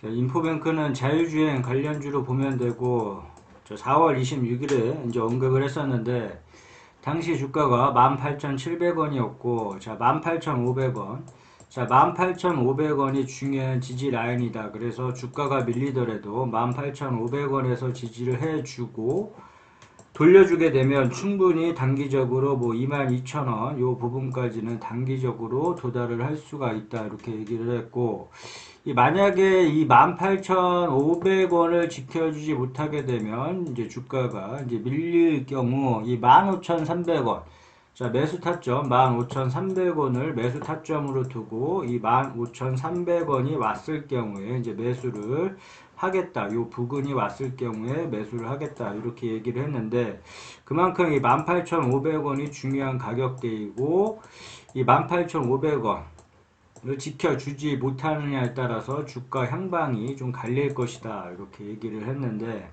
자, 인포뱅크는 자유주행 관련주로 보면 되고, 4월 26일에 이제 언급을 했었는데, 당시 주가가 18,700원이었고, 자, 18,500원. 자, 18,500원이 중요한 지지 라인이다. 그래서 주가가 밀리더라도 18,500원에서 지지를 해주고, 돌려주게 되면 충분히 단기적으로 뭐 22,000원 요 부분까지는 단기적으로 도달을 할 수가 있다 이렇게 얘기를 했고, 만약에 이 18,500원을 지켜주지 못하게 되면 이제 주가가 이제 밀릴 경우 이 15,300원, 자, 매수 타점 15,300원을 매수 타점으로 두고 이 15,300원이 왔을 경우에 이제 매수를 하겠다. 요 부근이 왔을 경우에 매수를 하겠다. 이렇게 얘기를 했는데, 그만큼 이 18,500원이 중요한 가격대이고, 이 18,500원 을 지켜주지 못하느냐에 따라서 주가 향방이 좀 갈릴 것이다. 이렇게 얘기를 했는데,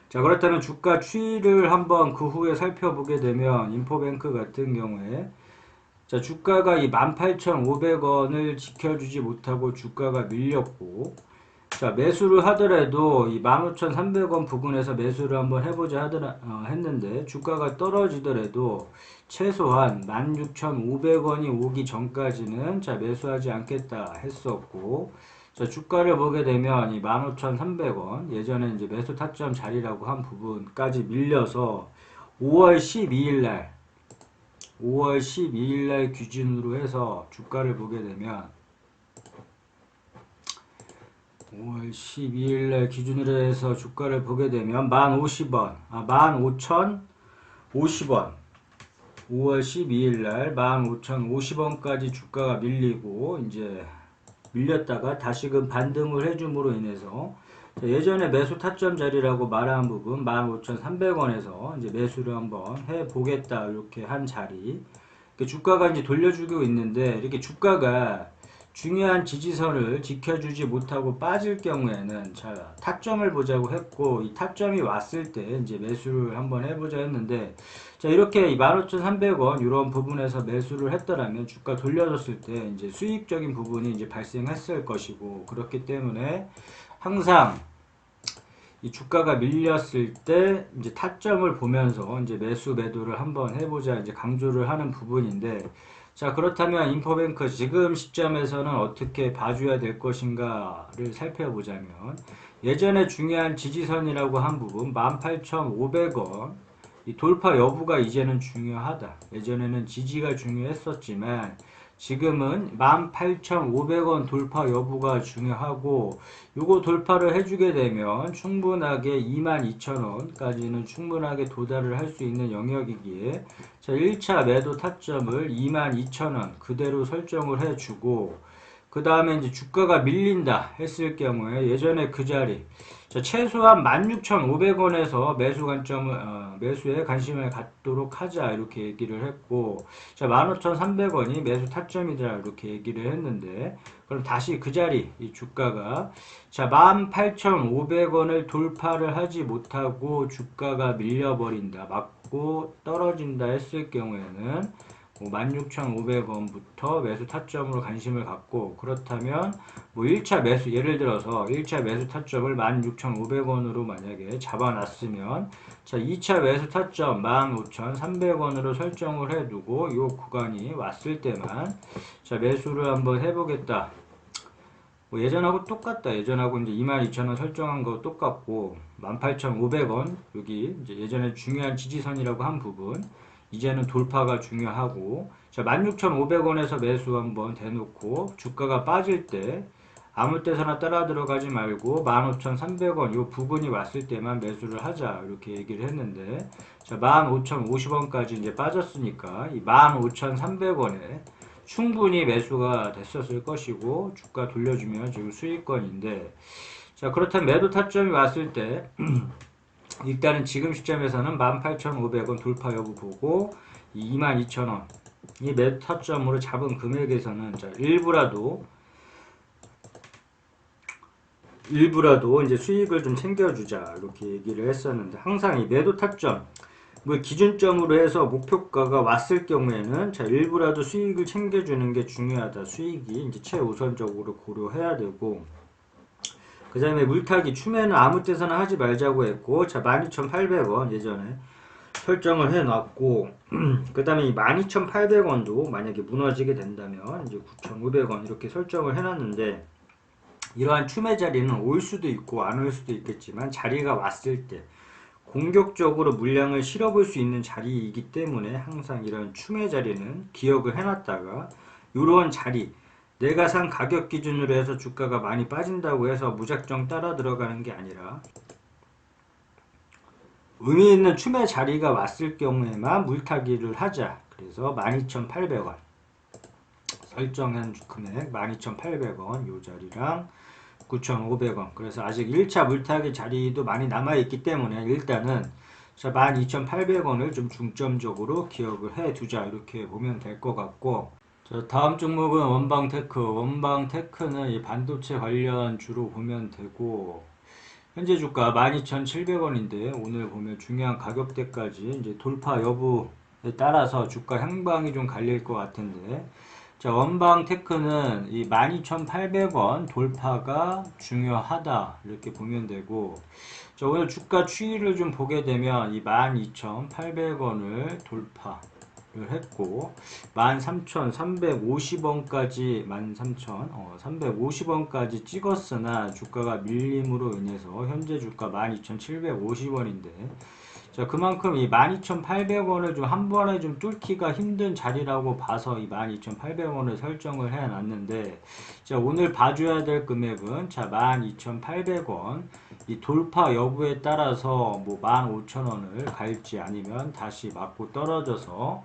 자, 그렇다면 주가 추이를 한번 그 후에 살펴보게 되면 인포뱅크 같은 경우에, 자, 주가가 이 18,500원을 지켜주지 못하고 주가가 밀렸고, 자, 매수를 하더라도 이 15,300원 부근에서 매수를 한번 해보자 했는데, 주가가 떨어지더라도 최소한 16,500원이 오기 전까지는 자, 매수하지 않겠다 했었고, 자, 주가를 보게 되면 이 15,300원, 예전에 이제 매수 타점 자리라고 한 부분까지 밀려서 5월 12일 날, 5월 12일 날 기준으로 해서 주가를 보게 되면 5월 12일 날 기준으로 해서 주가를 보게 되면 1050원, 15,050원, 5월 12일 날 15,050원까지 주가가 밀리고 이제 밀렸다가 다시금 반등을 해줌으로 인해서 예전에 매수 타점 자리라고 말한 부분 15,300원에서 이제 매수를 한번 해 보겠다 이렇게 한 자리, 주가가 이제 돌려주고 있는데, 이렇게 주가가 중요한 지지선을 지켜주지 못하고 빠질 경우에는 자, 타점을 보자고 했고, 이 타점이 왔을 때 이제 매수를 한번 해보자 했는데, 자, 이렇게 15,300원 이런 부분에서 매수를 했더라면 주가 돌려줬을 때 이제 수익적인 부분이 이제 발생했을 것이고, 그렇기 때문에 항상 이 주가가 밀렸을 때 이제 타점을 보면서 이제 매수 매도를 한번 해보자 이제 강조를 하는 부분인데, 자, 그렇다면 인포뱅크 지금 시점에서는 어떻게 봐줘야 될 것인가를 살펴보자면, 예전에 중요한 지지선이라고 한 부분 18,500원 이 돌파 여부가 이제는 중요하다. 예전에는 지지가 중요했었지만 지금은 18,500원 돌파 여부가 중요하고, 요거 돌파를 해주게 되면 충분하게 22,000원까지는 충분하게 도달을 할 수 있는 영역이기에, 자, 1차 매도 타점을 22,000원 그대로 설정을 해주고, 그 다음에 이제 주가가 밀린다 했을 경우에 예전에 그 자리, 자, 최소한 16,500원에서 매수에 관심을 갖도록 하자 이렇게 얘기를 했고, 자, 15,300원이 매수 타점이다 이렇게 얘기를 했는데, 그럼 다시 그 자리 이 주가가 자, 18,500원을 돌파를 하지 못하고 주가가 밀려버린다, 맞고 떨어진다 했을 경우에는 16,500원부터 매수 타점으로 관심을 갖고, 그렇다면 뭐 1차 매수, 예를 들어서 1차 매수 타점을 16,500원으로 만약에 잡아놨으면, 자, 2차 매수 타점 15,300원으로 설정을 해두고 이 구간이 왔을 때만 자, 매수를 한번 해보겠다. 뭐 예전하고 똑같다. 예전하고 이제 22,000원 설정한 거 똑같고, 18,500원 여기 이제 예전에 중요한 지지선이라고 한 부분 이제는 돌파가 중요하고, 자, 16,500원에서 매수 한번 대놓고 주가가 빠질 때 아무 때서나 따라 들어가지 말고 15,300원 요 부근이 왔을 때만 매수를 하자 이렇게 얘기를 했는데, 자, 15,050원까지 이제 빠졌으니까 이 15,300원에 충분히 매수가 됐었을 것이고, 주가 돌려주면 지금 수익권인데, 자, 그렇다면 매도 타점이 왔을 때 일단은 지금 시점에서는 18,500원 돌파 여부 보고 22,000원 이 매도 타점으로 잡은 금액에서는 자, 일부라도 이제 수익을 좀 챙겨주자 이렇게 얘기를 했었는데, 항상 이 매도 타점 뭐 기준점으로 해서 목표가가 왔을 경우에는 자, 일부라도 수익을 챙겨주는 게 중요하다. 수익이 이제 최우선적으로 고려해야 되고, 그 다음에 물타기 추매는 아무 때서나 하지 말자고 했고, 자 12,800원 예전에 설정을 해놨고, 그 다음에 이 12,800원도 만약에 무너지게 된다면 이제 9,500원 이렇게 설정을 해놨는데, 이러한 추매 자리는 올 수도 있고 안 올 수도 있겠지만 자리가 왔을 때 공격적으로 물량을 실어볼 수 있는 자리이기 때문에 항상 이런 추매 자리는 기억을 해놨다가, 이런 자리 내가 산 가격 기준으로 해서 주가가 많이 빠진다고 해서 무작정 따라 들어가는 게 아니라 의미 있는 추매 자리가 왔을 경우에만 물타기를 하자. 그래서 12,800원 설정한 금액 12,800원 요 자리랑 9,500원. 그래서 아직 1차 물타기 자리도 많이 남아있기 때문에 일단은 12,800원을 좀 중점적으로 기억을 해 두자. 이렇게 보면 될 것 같고, 자, 다음 종목은 원방테크. 원방테크는 이 반도체 관련 주로 보면 되고, 현재 주가 12,700원인데 오늘 보면 중요한 가격대까지 이제 돌파 여부에 따라서 주가 향방이 좀 갈릴 것 같은데, 자, 원방테크는 이 12,800원 돌파가 중요하다 이렇게 보면 되고, 자, 오늘 주가 추이를 좀 보게 되면 이 12,800원을 돌파를 했고 13,350원까지 13,350원까지 찍었으나 주가가 밀림으로 인해서 현재 주가 12,750원인데, 자, 그만큼 이 12,800원을 좀 한 번에 좀 뚫기가 힘든 자리라고 봐서 이 12,800원을 설정을 해 놨는데, 자, 오늘 봐줘야 될 금액은 자, 12,800원 이 돌파 여부에 따라서 뭐 15,000원을 갈지 아니면 다시 맞고 떨어져서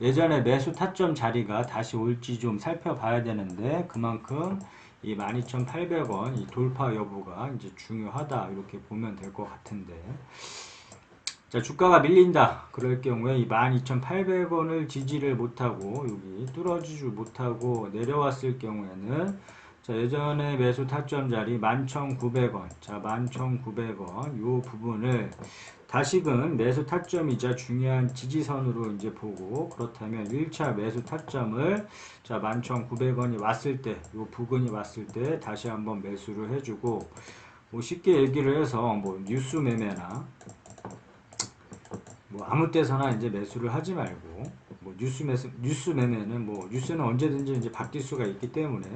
예전에 매수 타점 자리가 다시 올지 좀 살펴봐야 되는데, 그만큼 이 12,800원 이 돌파 여부가 이제 중요하다 이렇게 보면 될 것 같은데, 자, 주가가 밀린다. 그럴 경우에 이 12,800원을 지지를 못하고 여기 뚫어지지 못하고 내려왔을 경우에는, 자, 예전에 매수 타점 자리 11,900원, 자 11,900원 요 부분을 다시금 매수 타점이자 중요한 지지선으로 이제 보고, 그렇다면 1차 매수 타점을 자 11,900원이 왔을 때, 요 부근이 왔을 때 다시 한번 매수를 해주고, 뭐 쉽게 얘기를 해서 뭐 뉴스 매매나 뭐 아무 때서나 이제 매수를 하지 말고, 뭐 뉴스 매매는 뭐 뉴스는 언제든지 이제 바뀔 수가 있기 때문에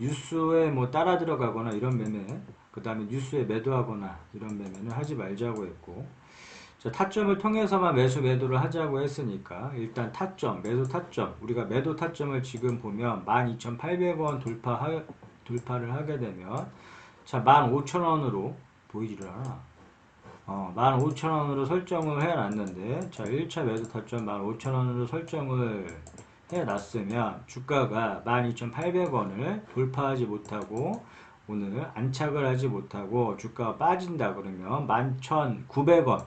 뉴스에 뭐 따라 들어가거나 이런 매매, 그 다음에 뉴스에 매도하거나 이런 매매는 하지 말자고 했고, 자, 타점을 통해서만 매도를 하자고 했으니까 일단 타점, 매도 타점, 우리가 매도 타점을 지금 보면 12,800원 돌파를 하게 되면 자 15,000원으로 보이지를 않아. 15,000원으로 설정을 해놨는데, 자 1차 매도 타점 15,000원으로 설정을 해놨으면 주가가 12,800원을 돌파하지 못하고 오늘 안착을 하지 못하고 주가가 빠진다 그러면 11,900원을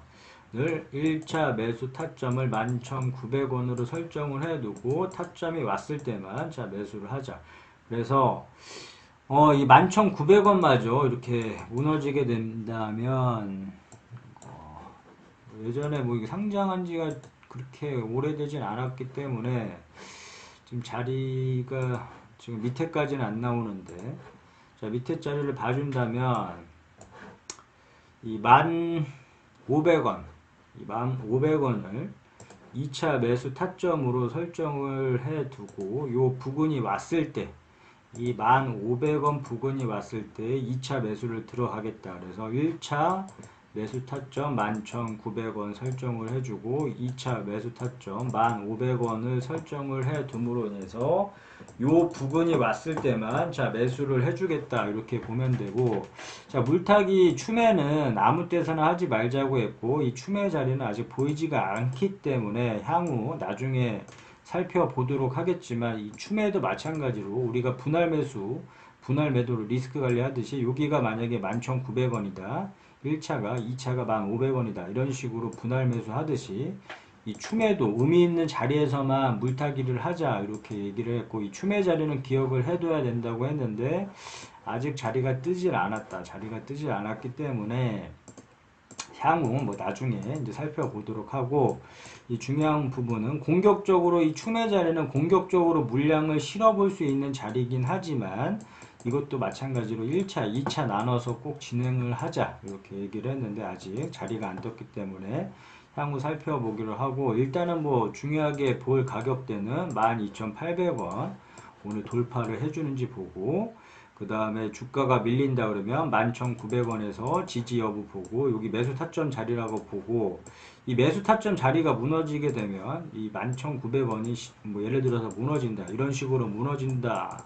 1차 매수 타점을 11,900원으로 설정을 해두고 타점이 왔을 때만 자 매수를 하자. 그래서 이 11,900원마저 이렇게 무너지게 된다면, 예전에 뭐 이게 상장한 지가 그렇게 오래되진 않았기 때문에 지금 자리가 지금 밑에까지는 안 나오는데, 자 밑에 자리를 봐준다면 이 1,500원 이 1,500원을 2차 매수 타점으로 설정을 해 두고 요 부근이 왔을 때, 이 1,500원 부근이 왔을 때 2차 매수를 들어가겠다. 그래서 1차 매수 타점 11,900원 설정을 해주고 2차 매수 타점 1,500원을 설정을 해둠으로 인해서 요 부근이 왔을 때만 자 매수를 해주겠다 이렇게 보면 되고, 자 물타기 추매는 아무 때서나 하지 말자고 했고, 이 추매 자리는 아직 보이지가 않기 때문에 향후 나중에 살펴보도록 하겠지만, 이 추매도 마찬가지로 우리가 분할 매도를 리스크 관리하듯이 여기가 만약에 11,900원이다 1차가 2차가 1,500원이다 이런 식으로 분할 매수 하듯이 이 추매도 의미 있는 자리에서만 물타기를 하자 이렇게 얘기를 했고, 이 추매 자리는 기억을 해둬야 된다고 했는데 아직 자리가 뜨질 않았다. 자리가 뜨질 않았기 때문에 향후 뭐 나중에 이제 살펴보도록 하고, 이 중요한 부분은 공격적으로 이 춤의 자리는 공격적으로 물량을 실어볼 수 있는 자리이긴 하지만 이것도 마찬가지로 1차, 2차 나눠서 꼭 진행을 하자 이렇게 얘기를 했는데 아직 자리가 안 떴기 때문에 향후 살펴보기로 하고, 일단은 뭐 중요하게 볼 가격대는 12,800원 오늘 돌파를 해주는지 보고, 그 다음에 주가가 밀린다 그러면 11,900원에서 지지 여부 보고, 여기 매수 타점 자리라고 보고, 이 매수 타점 자리가 무너지게 되면 이 11,900원이 뭐 예를 들어서 무너진다, 이런 식으로 무너진다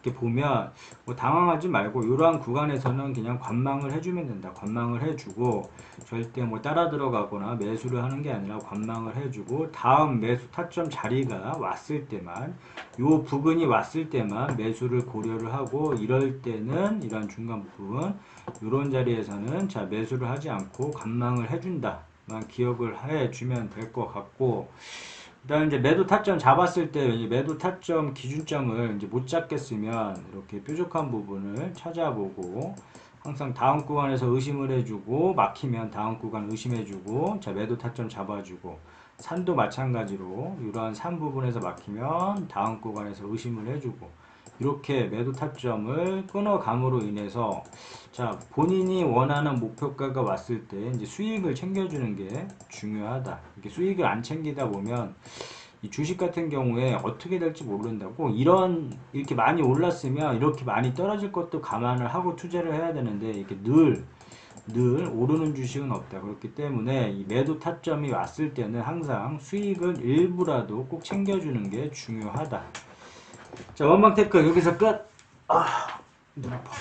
이렇게 보면 뭐 당황하지 말고 이러한 구간에서는 그냥 관망을 해주면 된다. 관망을 해주고 절대 뭐 따라 들어가거나 매수를 하는 게 아니라 관망을 해주고, 다음 매수 타점 자리가 왔을 때만, 요 부근이 왔을 때만 매수를 고려를 하고, 이럴 때는 이런 중간 부분 이런 자리에서는 자 매수를 하지 않고 관망을 해준다만 기억을 해주면 될 것 같고, 그다음 이제 매도 타점 잡았을 때 매도 타점 기준점을 이제 못 잡겠으면 이렇게 뾰족한 부분을 찾아보고, 항상 다음 구간에서 의심을 해주고, 막히면 다음 구간 의심해주고, 자 매도 타점 잡아주고, 산도 마찬가지로 이러한 산 부분에서 막히면 다음 구간에서 의심을 해주고, 이렇게 매도 타점을 끊어감으로 인해서 자 본인이 원하는 목표가가 왔을 때 이제 수익을 챙겨주는 게 중요하다. 이렇게 수익을 안 챙기다 보면 이 주식 같은 경우에 어떻게 될지 모른다고, 이렇게 많이 올랐으면 이렇게 많이 떨어질 것도 감안을 하고 투자를 해야 되는데, 이렇게 늘 오르는 주식은 없다. 그렇기 때문에 이 매도 타점이 왔을 때는 항상 수익을 일부라도 꼭 챙겨주는 게 중요하다. 자, 원방테크 여기서 끝. 눈 아파.